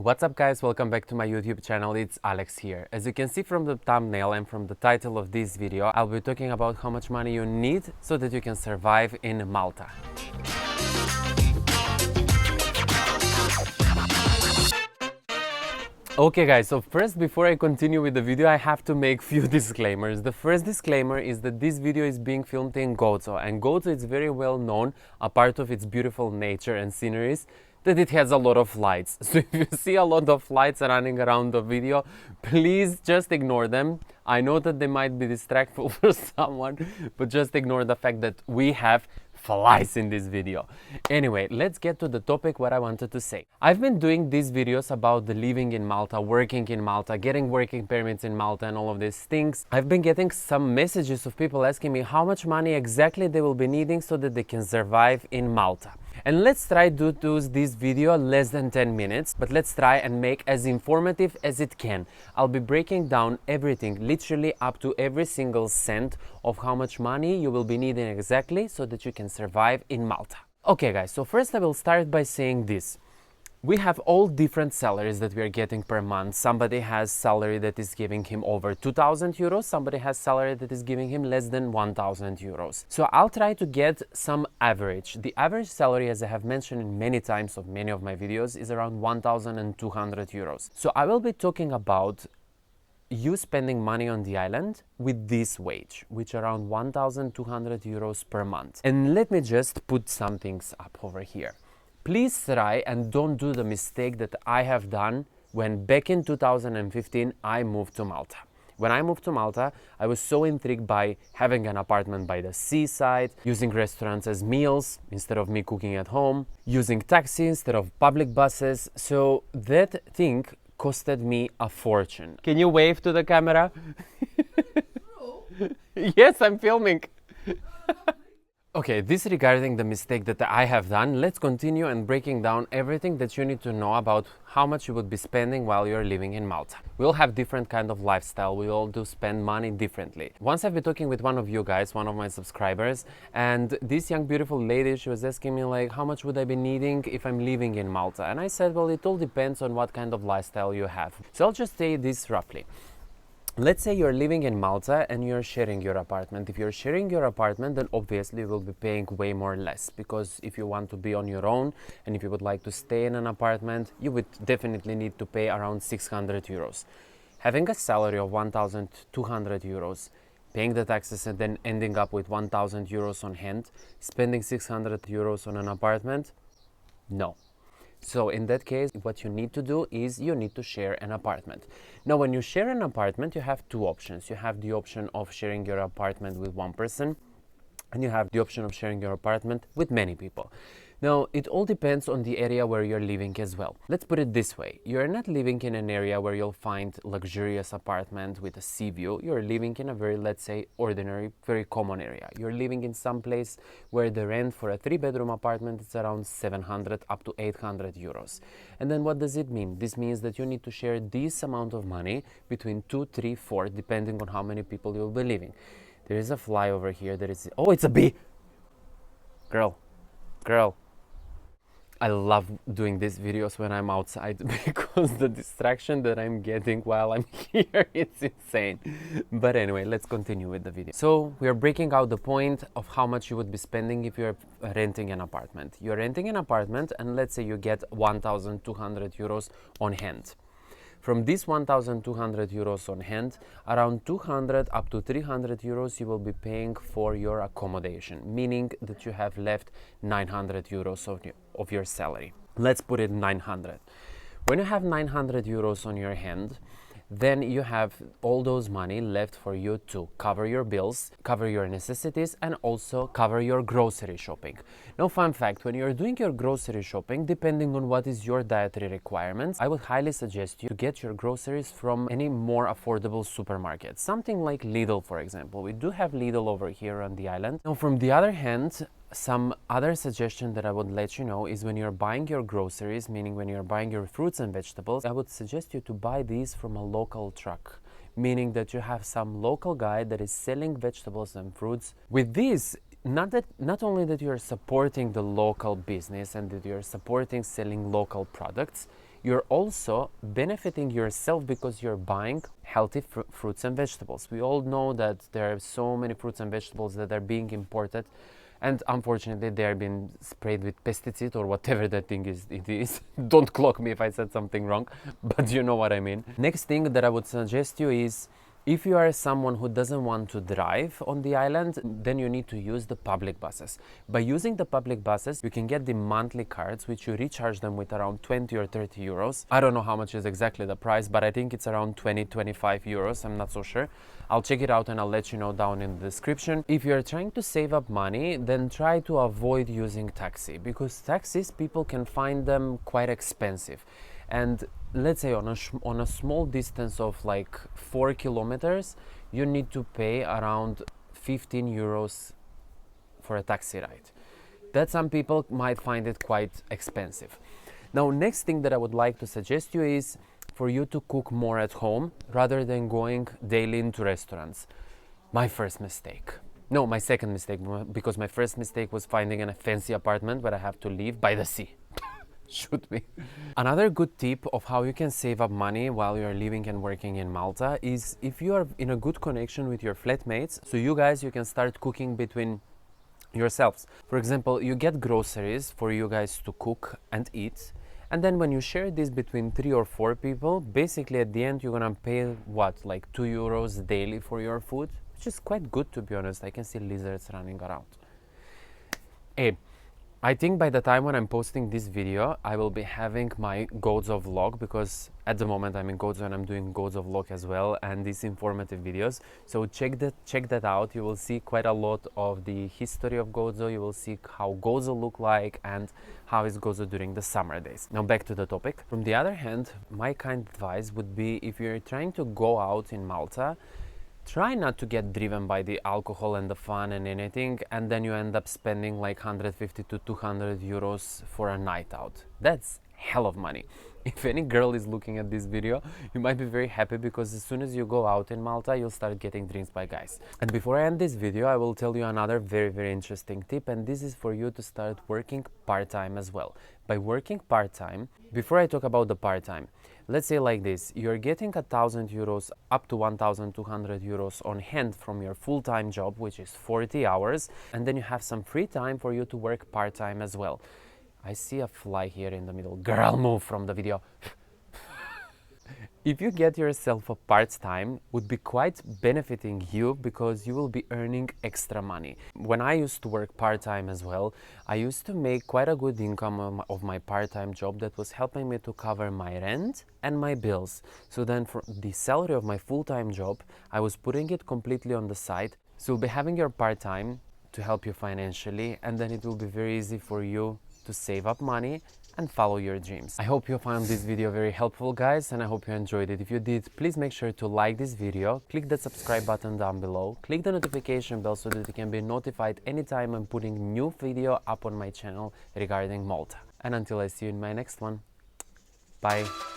What's up guys, welcome back to my YouTube channel, it's Alex here. As you can see from the thumbnail and from the title of this video, I'll be talking about how much money you need so that you can survive in Malta. Okay guys, so first before I continue with the video, I have to make few disclaimers. The first disclaimer is that this video is being filmed in Gozo, and Gozo is very well known, a part of its beautiful nature and sceneries, that it has a lot of lights. So if you see a lot of lights running around the video, please just ignore them. I know that they might be distractful for someone, but just ignore the fact that we have flies in this video. Anyway, let's get to the topic what I wanted to say. I've been doing these videos about the living in Malta, working in Malta, getting working permits in Malta and all of these things. I've been getting some messages of people asking me how much money exactly they will be needing so that they can survive in Malta. And let's try to do this video less than 10 minutes, but let's try and make as informative as it can. I'll be breaking down everything, literally up to every single cent of how much money you will be needing exactly so that you can survive in Malta. Okay guys, so first I will start by saying this. We have all different salaries that we are getting per month. Somebody has salary that is giving him over 2,000 euros. Somebody has salary that is giving him less than 1,000 euros. So I'll try to get some average. The average salary, as I have mentioned many times of many of my videos, is around 1,200 euros. So I will be talking about you spending money on the island with this wage, which around 1,200 euros per month. And let me just put some things up over here. Please try and don't do the mistake that I have done when back in 2015 I moved to Malta. When I moved to Malta, I was so intrigued by having an apartment by the seaside, using restaurants as meals instead of me cooking at home, using taxi instead of public buses. So that thing costed me a fortune. Can you wave to the camera? Yes, I'm filming. Okay, this regarding the mistake that I have done, let's continue and breaking down everything that you need to know about how much you would be spending while you're living in Malta. We all have different kind of lifestyle, we all do spend money differently. Once I've been talking with one of you guys, one of my subscribers, and this young beautiful lady, she was asking me like, how much would I be needing if I'm living in Malta? And I said, well, it all depends on what kind of lifestyle you have. So I'll just say this roughly. Let's say you're living in Malta and you're sharing your apartment. If you're sharing your apartment, then obviously you will be paying way more less, because if you want to be on your own and if you would like to stay in an apartment, you would definitely need to pay around 600 euros. Having a salary of 1,200 euros, paying the taxes and then ending up with 1,000 euros on hand, spending 600 euros on an apartment, no. So in that case, what you need to do is you need to share an apartment. Now, when you share an apartment, you have two options. You have the option of sharing your apartment with one person, and you have the option of sharing your apartment with many people. Now, it all depends on the area where you're living as well. Let's put it this way. You're not living in an area where you'll find luxurious apartment with a sea view. You're living in a very, let's say, ordinary, very common area. You're living in some place where the rent for a 3-bedroom apartment is around 700 up to 800 euros. And then what does it mean? This means that you need to share this amount of money between 2, 3, 4, depending on how many people you'll be living. There is a fly over here. Oh, it's a bee! Girl. I love doing these videos when I'm outside because the distraction that I'm getting while I'm here, it's insane. But anyway, let's continue with the video. So we are breaking out the point of how much you would be spending if you're renting an apartment. You're renting an apartment and let's say you get 1,200 euros on hand. From this 1,200 euros on hand, around 200 up to 300 euros you will be paying for your accommodation, meaning that you have left 900 euros of your salary. Let's put it 900. When you have 900 euros on your hand, then you have all those money left for you to cover your bills, cover your necessities, and also cover your grocery shopping. Now, fun fact, when you're doing your grocery shopping, depending on what is your dietary requirements, I would highly suggest you to get your groceries from any more affordable supermarket. Something like Lidl, for example. We do have Lidl over here on the island. Now, from the other hand, some other suggestion that I would let you know is when you're buying your groceries, meaning when you're buying your fruits and vegetables, I would suggest you to buy these from a local truck, meaning that you have some local guy that is selling vegetables and fruits. With this, not only that you're supporting the local business and that you're supporting selling local products, you're also benefiting yourself because you're buying healthy fruits and vegetables. We all know that there are so many fruits and vegetables that are being imported, and unfortunately they are being sprayed with pesticide or whatever that thing is. It is. Don't clock me if I said something wrong, but you know what I mean. Next thing that I would suggest you is, if you are someone who doesn't want to drive on the island, then you need to use the public buses. By using the public buses, you can get the monthly cards, which you recharge them with around 20 or 30 euros. I don't know how much is exactly the price, but I think it's around 20-25 euros. I'm not so sure. I'll check it out and I'll let you know down in the description. If you're trying to save up money, then try to avoid using taxi, because taxis, people can find them quite expensive. And let's say on a small distance of like 4 kilometers, you need to pay around 15 euros for a taxi ride. That some people might find it quite expensive. Now, next thing that I would like to suggest you is for you to cook more at home rather than going daily into restaurants. My first mistake. No, my second mistake, because my first mistake was finding a fancy apartment where I have to live by the sea. Should be. Another good tip of how you can save up money while you're living and working in Malta is if you are in a good connection with your flatmates, so you can start cooking between yourselves. For example, you get groceries for you guys to cook and eat, and then when you share this between 3 or 4 people, basically at the end you're gonna pay what, like 2 euros daily for your food, which is quite good, to be honest. I can see lizards running around. Hey, I think by the time when I'm posting this video, I will be having my Gozo vlog, because at the moment I'm in Gozo and I'm doing Gozo vlog as well, and these informative videos. So check that out. You will see quite a lot of the history of Gozo. You will see how Gozo look like and how is Gozo during the summer days. Now back to the topic. From the other hand, my kind advice would be, if you're trying to go out in Malta, try not to get driven by the alcohol and the fun and anything, and then you end up spending like 150 to 200 euros for a night out. That's hell of money. If any girl is looking at this video, you might be very happy, because as soon as you go out in Malta, you'll start getting drinks by guys. And before I end this video, I will tell you another very interesting tip, and this is for you to start working part-time as well. By working part-time, before I talk about the part-time, let's say like this, you're getting 1,000 euros up to 1,200 euros on hand from your full-time job, which is 40 hours, and then you have some free time for you to work part-time as well. I see a fly here in the middle. Girl, move from the video. If you get yourself a part-time, would be quite benefiting you, because you will be earning extra money. When I used to work part-time as well, I used to make quite a good income of my part-time job that was helping me to cover my rent and my bills. So then for the salary of my full-time job, I was putting it completely on the side. So you'll be having your part-time to help you financially, and then it will be very easy for you to save up money and follow your dreams. I hope you found this video very helpful, guys, and I hope you enjoyed it. If you did, please make sure to like this video, click the subscribe button down below, click the notification bell so that you can be notified anytime I'm putting new video up on my channel regarding Malta. And until I see you in my next one, bye.